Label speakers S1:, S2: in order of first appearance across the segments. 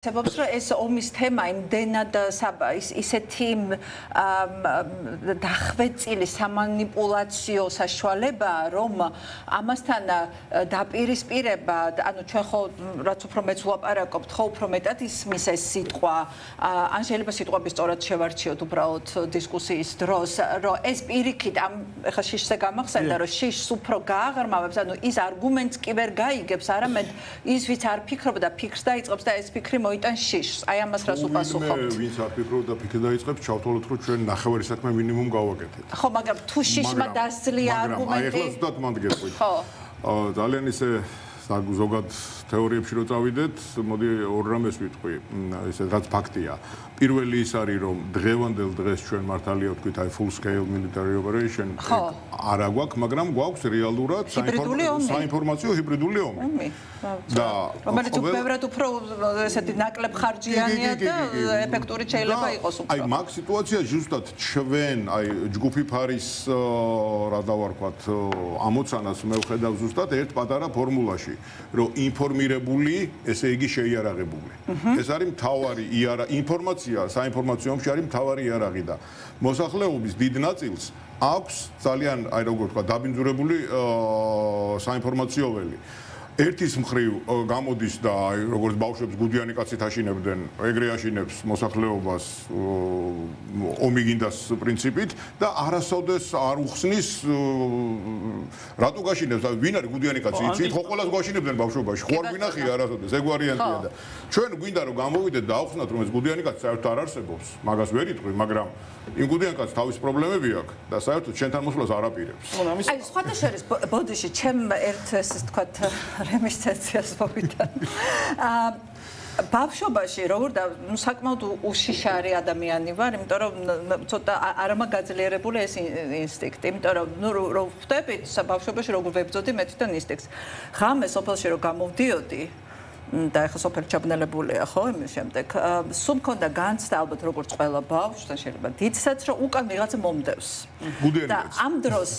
S1: Sebabs რომ ეს ომის თემა იმდენად ისეთი დახვეწილი სამანიპულაციო საშუალებაა, რომ ამასთან დაპირისპირება, ანუ ჩვენ ხო რაც უფრო მეც ვლაპარაკობთ, ხო უფრო მეტად ისმის ეს სიტყვა, ან შეიძლება სიტყვების სწორად შევარჩიოთ უბრალოდ დისკუსიის დროს, რომ ეს პირიქით ამ ეხლა შიშზე გამახსენდა, რომ შიშს უფრო გააღრმავებს, ანუ ის არგუმენტს კი ვერ გაიგებს, არამედ ის ვიც არ ფიქრობდა, ფიქრს დაიწყებს და ეს ფიქრი მოიტან შიშს. აი ამას რას უპასუხობთ?
S2: ვინც არ ფიქრობდა, ფიქრი დაიწყებს, ჩავთვალოთ, რომ ჩვენ ნახევარი საქმე მინიმუმ გავაკეთეთ.
S1: ხო, მაგრამ თუ შიშმა დასძლია არგუმენტი.
S2: აი ახლა ზუსტად მანდ გეტყვით. ხო. ძალიან ისე ზოგად თეორიებში რო წავიდეთ, მოდი ორ რამეს ვიტყვი, ესე რაც ფაქტია. პირველი ის არის, რომ დღევანდელ დღეს ჩვენ მართალია ვთქვით, აი full scale military operation არ აგვაქვს, მაგრამ გვაქვს რეალურად საინფორმაციო ჰიბრიდული ომი.
S1: და რომელიც უბრალოდ უფრო ესეთი ნაკლებ ხარჯიანია და ეფექტური შეიძლება იყოს უფრო.
S2: აი მაგ სიტუაციაში ზუსტად ჩვენ, აი ჯგუფი ფარის რა დავარქვათ, ამოცანას მე ვხედავ ზუსტად ერთ პატარა ფორმულაში, რომ ინფორმირებული, ესე იგი შეიარაღებული. ეს არის მთავარი ინფორმაცია, საინფორმაციო ომში არის მთავარი იარაღი და მოსახლეობის დიდ ნაწილს აქვს ძალიან, აი როგორ ვთქვა, დაბინძურებული საინფორმაციო ველი. ერთის მხრივ გამოდის და აი როგორც ბავშვებს გუდიანი კაცით აშინებდნენ, ეგრე აშინებს მოსახლეობას ომი გინდას პრინციპით და არასოდეს არ უხსნის რატო გაშინებს, ვინ არის გუდიანი კაცი, იცით, ხო ყველას გვაშინებდნენ ბავშვობაში, ხო არ გვინახია არასოდეს, ეგ ვარიანტია და ჩვენ გვინდა რომ გამოვიდეთ და ავხსნათ რომ ეს გუდიანი კაცი საერთოდ არ არსებობს, მაგას ვერ იტყვი, მაგრამ იმ გუდიან კაცს თავის პრობლემები აქვს და საერთოდ ჩვენთან მოსვლას არ აპირებს.
S1: აი სხვათა შორის ბოდიში ჩემ ერთ ესე თქვათ რემისცენციას მოვიდა. ბავშვობაში როგორ და საკმაოდ უშიშარი ადამიანი ვარ, იმიტომ რომ ცოტა არ მაგაძლიერებული ეს ინსტინქტი, იმიტომ რომ რო ვხვდებით ბავშვობაში როგორ ვებძოდი მე თვითონ ინსტინქტს. ღამე სოფელში რო გამოვდიოდი და ეხლა სოფელი ჩაბნელებულია, ხო, იმის შემდეგ. სულ მქონდა განცდა ალბათ როგორც ყველა ბავშვს და შეიძლება დიდსაც, რომ უკან ვიღაცა მომდევს. და ამ დროს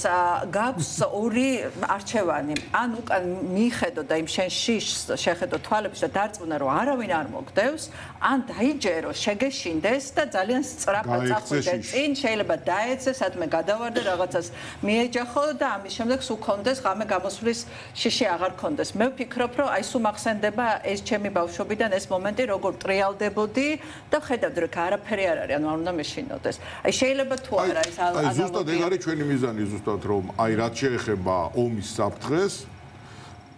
S1: გაქვს ორი არჩევანი. ან უკან მიხედო და იმ შენ შიშს შეხედო თვალებს და დარწმუნა, რომ არავინ არ მოგდევს, ან დაიჯერო, შეგეშინდეს და ძალიან სწრაფად წახვიდე წინ, შეიძლება დაეცე, სადმე გადავარდე, რაღაცას მიეჯახო და ამის შემდეგ სულ კონდეს ღამე გამოსვლის შიში აღარ კონდეს. მე ვფიქრობ, რომ აი სულ მახსენდება ეს ჩემი ბავშვობიდან ეს მომენტი როგორ ტრიალდებოდი და ხედავდი რომ არაფერი არ არის, ანუ არ უნდა მეშინოდეს. აი შეიძლება თუ არა ეს
S2: აი ზუსტად ეგ არის ჩვენი მიზანი ზუსტად რომ აი რაც შეეხება ომის საფრთხეს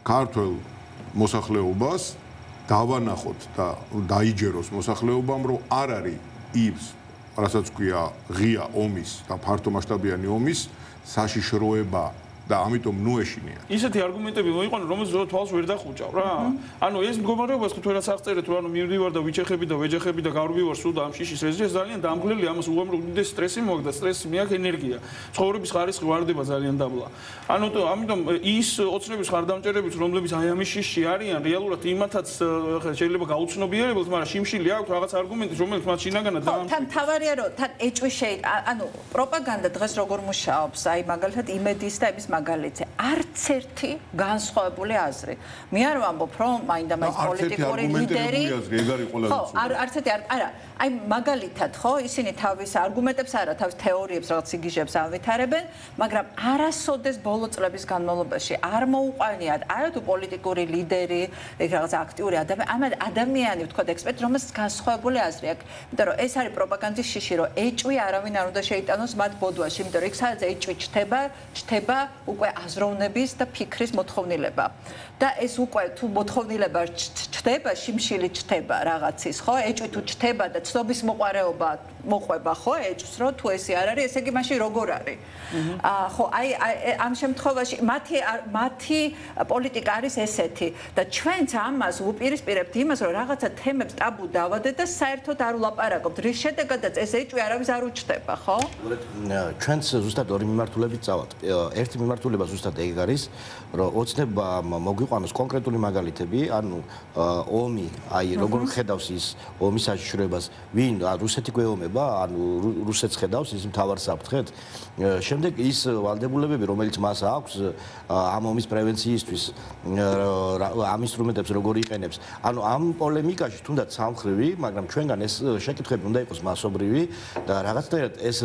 S2: ქართულ მოსახლეობას დავანახოთ და დაიჯეროს მოსახლეობამ რომ არ არის ის რასაც ქვია ღია ომის და ფართომასშტაბიანი ომის საშიშროება და ამიტომ ნუ ეშინია.
S3: ისეთი არგუმენტები მოიყვანო, რომელსაც თვალს ვერ დახუჭავ რა. ანუ ეს მდგომარეობას თუ რაც აღწერეთ, რომ ანუ მივდივარ და ვიჩეხები და ვეჯახები და გავრბივარ სულ და ამ შიშის ეზრეს ძალიან დამგლელი, ამას უამრავ უდიდეს სტრესი მოაქვს და სტრესი მიაქვს ენერგია. ცხოვრების ხარისხი ვარდება ძალიან დაბლა. ანუ ამიტომ ის ოცნების ხარდამჭერებიც, რომლებიც აი ამის შიში არიან, რეალურად იმათაც შეიძლება გაუცნობიერებელთ, მაგრამ შიმშილი აქვს რაღაც არგუმენტი, რომელიც მათ შინაგანად
S1: დაამტკიცებს. თან თავარია რომ თან ეჭვი ანუ პროპაგანდა დღეს როგორ მუშაობს, აი მაგალითად იმედის და იმის მაგალითზე არც ერთი განსხვავებული აზრი. მე არ ვამბობ რომ მაინდა-მაინც პოლიტიკური ლიდერი ხო, არც ერთი არა, აი მაგალითად ხო, ისინი თავის არგუმენტებს არა, თავის თეორიებს რაღაც სიგიჟებს ავითარებენ, მაგრამ არასოდეს ბოლო წლების განმავლობაში არ მოუყვანიათ არა თუ პოლიტიკური ლიდერი, რაღაც აქტიური ადამიანი, ვთქვათ ექსპერტი, რომელსაც განსხვავებული აზრი აქვს. იმიტომ რომ ეს არის პროპაგანდის შიში, რომ ეჭვი არავინ არ უნდა შეიტანოს მათ ბოდვაში, იმიტომ რომ იქ სადაც ეჭვი ჩდება უკვე აზროვნების და ფიქრის მოთხოვნილება. და ეს უკვე თუ მოთხოვნილება ჩდება, შიმშილი ჩდება რაღაცის, ხო? ეჭვი თუ ჩდება და ცნობის მოყვარეობა მოყვება, ხო? ეჭვს რო თუ ესე არ არის, ესე იგი მაშინ როგორ არის? ხო, აი ამ შემთხვევაში მათი პოლიტიკა არის ესეთი და ჩვენც ამას უპირისპირებთ იმას, რომ რაღაცა თემებს ტაბუ დავადეთ და საერთოდ არ ვლაპარაკობთ. რის შედეგადაც ეს ეჭვი არავის არ უჩდება, ხო?
S4: ჩვენც ზუსტად ორი მიმართულებით წავალთ. ერთი მიმართულება ზუსტად ეგ არის რომ ოცნება მოგვიყვანოს კონკრეტული მაგალითები ანუ ომი აი როგორ ხედავს ის ომის საშიშროებას ვინ რუსეთი გვეომება ანუ რუსეთს ხედავს ის მთავარ საფრთხედ შემდეგ ის ვალდებულებები რომელიც მას აქვს ამ ომის პრევენციისთვის ამ ინსტრუმენტებს როგორ იყენებს ანუ ამ პოლემიკაში თუნდაც სამხრივი მაგრამ ჩვენგან ეს შეკითხვები უნდა იყოს მასობრივი და რაღაცნაირად ეს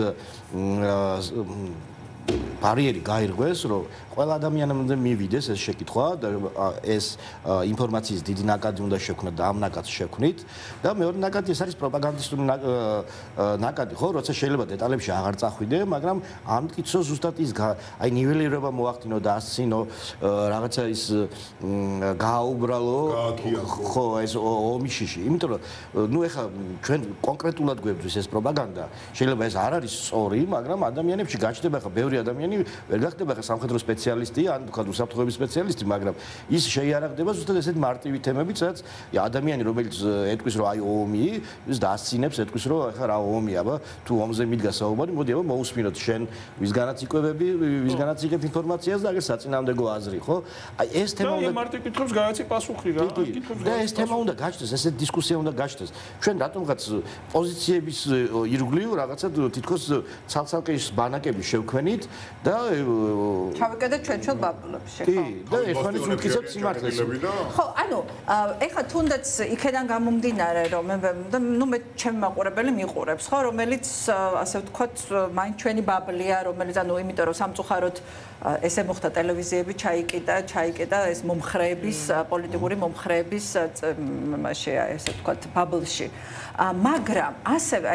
S4: ბარიერი გაირღვეს, რომ ყველა ადამიანამდე მივიდეს ეს შეკითხვა და ეს ინფორმაციის დიდი ნაკადი უნდა შექმნათ და ამ ნაკადს შექმნით და მეორე ნაკადი ეს არის პროპაგანდისტული ნაკადი, ხო, როცა შეიძლება დეტალებში აღარ წახვიდე, მაგრამ ამ კითხოს ზუსტად ის აი ნიველირება მოახდინო და ასწინო რაღაცა ის გააუბრალო ხო ეს ომის შიში, იმიტომ რომ ნუ ეხლა ჩვენ კონკრეტულად გვებძვის ეს პროპაგანდა, შეიძლება ეს არ არის სწორი, მაგრამ ადამიანებში გაჩნდება ხა ბევრი ადამიანი ვერ გახდება ხა სამხედრო სპეციალისტი ან თქვა უსაფრთხოების სპეციალისტი, მაგრამ ის შეიარაღდება ზუსტად ესეთ მარტივი თემებით, სადაც ადამიანი რომელიც ეტყვის რომ აი ომი, ის დაასწინებს, ეტყვის რომ ხა რა ომია, აბა თუ ომზე მიდგა საუბარი, მოდი აბა მოусმინოთ შენ ვისგანაც იკვებები, ვისგანაც იღებ ინფორმაციას და აგერ საწინააღმდეგო აზრი, ხო? აი ეს თემა
S3: უნდა მარტივ კითხვებს გააცი პასუხი რა,
S4: კითხვებს და ეს თემა უნდა გაჩნდეს, ესეთ დისკუსია უნდა გაჩნდეს. ჩვენ რატომღაც პოზიციების ირგვლივ რაღაცა თითქოს ცალ-ცალკე ბანაკები შევქმნით და
S1: ჩავიკედეთ ჩვენ ბაბლებში, ხო?
S4: კი, და ერთმანეთს ვიქცევთ სიმართლეს.
S1: ხო, ანუ ეხლა თუნდაც იქიდან გამომდინარე, რომ ნუ მე ჩემი მაყურებელი მიყურებს, ხო, რომელიც ასე ვთქვათ, მაინც ჩვენი ბაბლია, რომელიც ანუ იმიტომ რომ სამწუხაროდ ესე მოხდა ტელევიზიები ჩაიკიდა ეს მომხრეების პოლიტიკური მომხრეების მასში ესე ვთქვათ ბაბლში. მაგრამ ასევე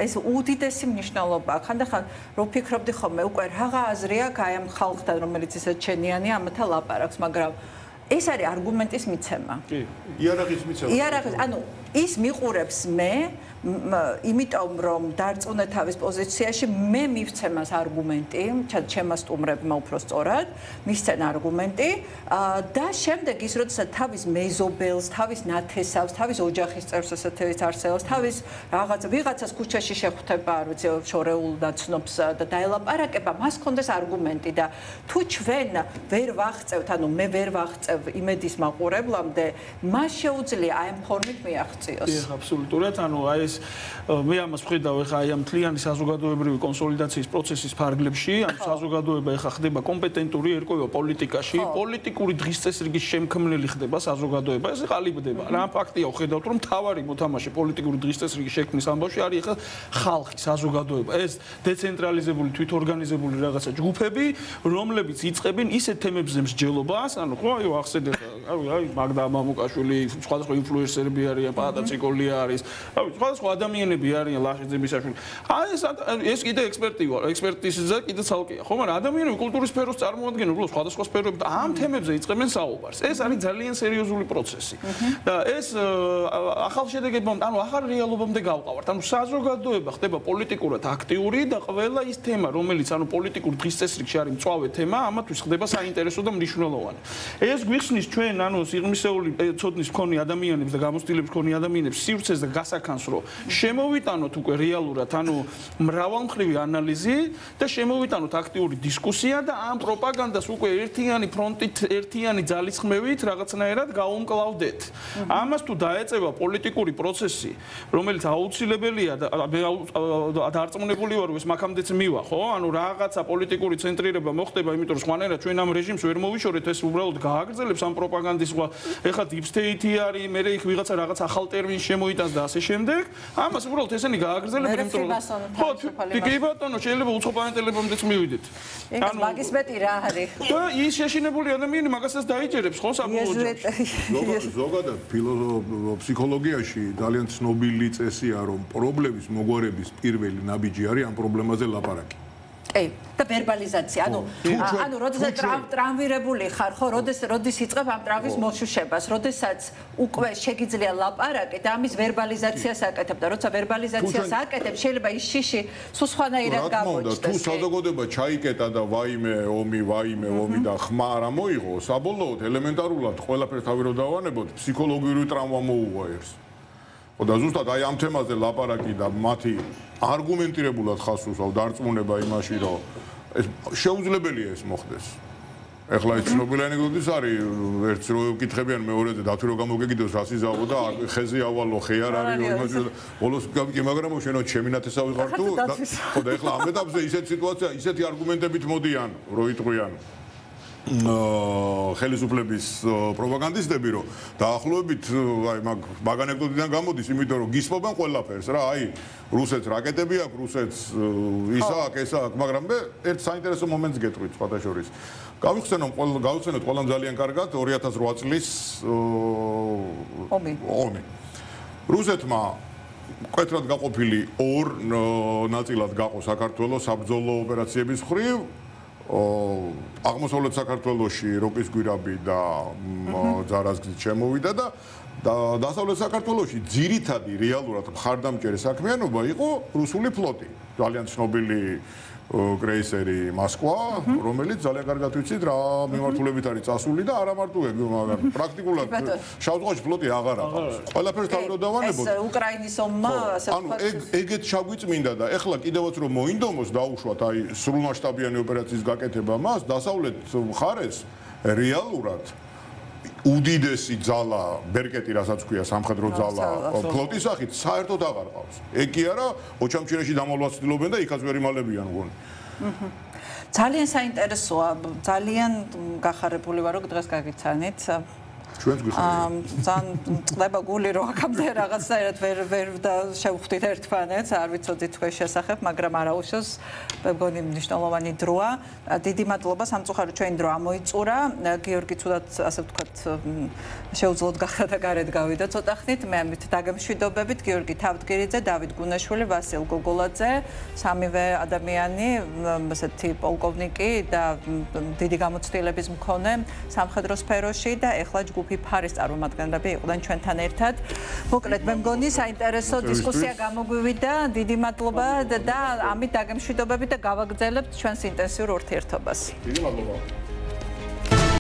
S1: ეს უდიდესი მნიშვნელობა აქვს. ხანდახან რო ფიქრობდი ხოლმე უკვე რაღა აზრი აქვს აი ამ ხალხთან, რომელიც ისე ჩენიანია ამათა ლაპარაკს, მაგრამ ეს არის არგუმენტის მიცემა.
S3: კი.
S2: იარაღის მიცემა.
S1: იარაღის, ანუ ის მიყურებს მე იმიტომ რომ დარწმუნე თავის პოზიციაში მე მივცე მას არგუმენტი, ჩემმა სტუმრებმა უფრო სწორად, მისცენ არგუმენტი და შემდეგ ის როდესაც თავის მეზობელს, თავის ნათესავს, თავის ოჯახის წევრს ესეთივით არსებობს, თავის ვიღაცას ქუჩაში შეხვდება, არ ვიცი, შორეულ ნაცნობს და დაელაპარაკება, მას ჰქონდეს არგუმენტი და თუ ჩვენ ვერ ვაღწევთ, ანუ მე ვერ ვაღწევ იმედის მაყურებლამდე, მას შეუძლია აი ამ ფორმით მიაღწიოს.
S3: კი, აბსოლუტურად, ანუ აი ეს მე ამას ვხედავ ეხა აი ამ მთლიანი საზოგადოებრივი კონსოლიდაციის პროცესის ფარგლებში, ანუ საზოგადოება ეხა ხდება კომპეტენტური ერკვევა პოლიტიკაში, პოლიტიკური დღის წესრიგის შემქმნელი ხდება საზოგადოება, ეს ყალიბდება. რა ფაქტია ვხედავთ რომ მთავარი მოთამაშე პოლიტიკური დღის წესრიგის შექმნის ამბავში არის ეხა ხალხი, საზოგადოება, ეს დეცენტრალიზებული, თვითორგანიზებული რაღაცა ჯგუფები, რომლებიც იწყებენ ისეთ თემებზე მსჯელობას, ანუ ხო აი ახსენე აი მაგდა მამუკაშვილი, სხვადასხვა ინფლუენსერები არიან, პატა ციკოლია არის, სხვადასხვა ადამიანები არიან ლაშიძე მისაშვილი. ეს კიდე ექსპერტიზა კიდე ცალკეა, ხო, მაგრამ ადამიანები კულტურის სფეროს წარმოადგენენ, უბრალოდ სხვადასხვა სფეროები და ამ თემებზე იწყებენ საუბარს. ეს არის ძალიან სერიოზული პროცესი. და ეს ახალ შედეგებამდე, ანუ ახალ რეალობამდე გავყავართ. ანუ საზოგადოება ხდება პოლიტიკურად აქტიური და ყველა ის თემა, რომელიც ანუ პოლიტიკურ დღის წესრიგში არის მწვავე თემა, ამათვის ხდება საინტერესო და მნიშვნელოვანი. ეს გვიხსნის ჩვენ ანუ სიღრმისეული ცოდნის მქონე ადამიანებს და გამოცდილების მქონე ადამიანებს სივრცეს და გასაქანს რომ შემოვიტანოთ უკვე რეალურად ანუ მრავალმხრივი ანალიზი და შემოვიტანოთ აქტიური დისკუსია და ამ პროპაგანდას უკვე ერთიანი ფრონტით, ერთიანი ძალისხმევით რაღაცნაირად გაუმკლავდეთ. ამას თუ დაეწევა პოლიტიკური პროცესი, რომელიც აუცილებელია და დარწმუნებული ვარ რომ ეს მაქამდეც მივა, ხო? ანუ რაღაცა პოლიტიკური ცენტრირება მოხდება, იმიტომ რომ სხვანაირად ჩვენ ამ რეჟიმს ვერ მოვიშორეთ, ეს უბრალოდ გააგრძელებს ამ პროპაგანდის ეხლა deep state არის, მე იქ ვიღაცა რაღაც ახალ ტერმინს შემოიტანს და ასე შემდეგ. ამას უბრალოდ ესენი გააგრძელებენ, იმიტომ რომ ხო, კი ბატონო, შეიძლება უცხოპანეტელებამდეც მივიდეთ.
S1: ანუ მაგის მეტი რა არის?
S3: და ის შეშინებული ადამიანი მაგასაც დაიჯერებს, ხო, საბოლოო ჯამში.
S2: ზოგადად ფსიქოლოგიაში ძალიან ცნობილი წესია, რომ პრობლემის მოგვარების პირველი ნაბიჯი არის ამ პრობლემაზე ლაპარაკი.
S1: კი, და ვერბალიზაცია. ანუ როდესაც ტრამვირებული ხარ, ხო, როდის იწყებ ამ ტრავმის მოშუშებას, როდესაც უკვე შეგიძლია ლაპარაკი და ამის ვერბალიზაციას აკეთებ და როცა ვერბალიზაციას აკეთებ, შეიძლება ის შიში სულ სხვანაირად გამოჩნდეს.
S2: თუ საზოგადოება ჩაიკეტა და ვაიმე ომი და ხმა არ მოიღო, საბოლოოდ ელემენტარულად ყველაფერს თავი რო დავანებოთ, ფსიქოლოგიური ტრავმა მოუვა ერთს. და ზუსტად აი ამ თემაზე ლაპარაკი და მათი არგუმენტირებულად ხას უსვავ დარწმუნება იმაში, რომ ეს შეუძლებელია ეს მოხდეს. ეხლა ის ცნობილი ანეკდოტის არის, ერთს რო ვკითხებიან მეორეზე დათვი რო გამოგეკიდოს რას იზავო და ხეზე ავალო, ხე არ არის, იმას ბოლოს კი მაგრამ შენო ჩემი ნათესავი ხარ თუ ხო და ეხლა ამ ეტაპზე ისეთ სიტუაცია, ისეთი არგუმენტებით მოდიან, რო იტყვიან ხელისუფლების პროპაგანდისტები რომ დაახლოებით აი მაგ ანეკდოტიდან გამოდის, იმიტომ რომ გისმობენ ყველაფერს რა, აი რუსეთს რაკეტები აქვს, რუსეთს ისა აქვს, ესა აქვს, მაგრამ მე ერთ საინტერესო მომენტს გეტყვით სხვათა შორის. გავიხსენოთ ყველამ ძალიან კარგად 2008 წლის ომი. რუსეთმა მკვეთრად გაყოფილი ორ ნაწილად გაყო საქართველოს საბრძოლო ოპერაციების მხრივ. აღმოსავლეთ საქართველოში როკის გვირაბი და ძარაზგზით შემოვიდა და დასავლეთ საქართველოში ძირითადი რეალურად მხარდამჭერი საქმიანობა იყო რუსული ფლოტი. ძალიან ცნობილი კრეისერი მოსკვა, რომელიც ძალიან კარგად ვიცით რა მიმართულებით არის წასული და არა მარტო ეგ, მაგრამ პრაქტიკულად შავ-ზღვაში ფლოტი აღარ აქვს. ყველაფერს თავი რო დავანებოთ.
S1: ეს უკრაინის ომმა ასე
S2: ვთქვათ. ეგეთ ჩაგვიწმინდა და ეხლა კიდევაც რომ მოინდომოს დაუშვათ აი სრულმასშტაბიანი ოპერაციის გაკეთება მას, დასავლეთ მხარეს რეალურად უდიდესი ძალა ბერკეტი რასაც ქვია სამხედრო ძალა ფლოტის სახით საერთოდ აღარ ყავს. ეგ კი არა, ოჩამჩირეში დამალვაც ცდილობენ და იქაც ვერ იმალებიან გონი.
S1: ძალიან საინტერესოა, ძალიან გახარებული ვარ, რომ დღეს გაგიცანით.
S2: ჩვენც გვიხარია.
S1: ძალიან წდება გული რომ აქამდე რაღაცნაირად ვერ შევხვდით ერთმანეთს, არ ვიცოდით თქვენ შესახებ, მაგრამ არაუშავს მე მგონი მნიშვნელოვანი დროა. დიდი მადლობა სამწუხაროდ ჩვენი დრო ამოიწურა. გიორგი თუდად ასე ვთქვათ შეუძლოდ გახდა და გარეთ გავიდა ცოტა ხნით. მე ამით დაგემშვიდობებით გიორგი თავდგირიძე, დავით გუნაშვილი, ვასილ გოგოლაძე, სამივე ადამიანი, ესეთი პოლკოვნიკი და დიდი გამოცდილების მქონე სამხედრო სფეროში და ეხლა ჯგუფი ფარის წარმომადგენლები იყვნენ ჩვენთან ერთად. მოკლედ მე მგონი საინტერესო დისკუსია გამოგვივიდა. დიდი მადლობა და ამით დაგემშვიდობებით და გავაგრძელებთ ჩვენს ინტენსიურ ურთიერთობას.
S2: დიდი მადლობა.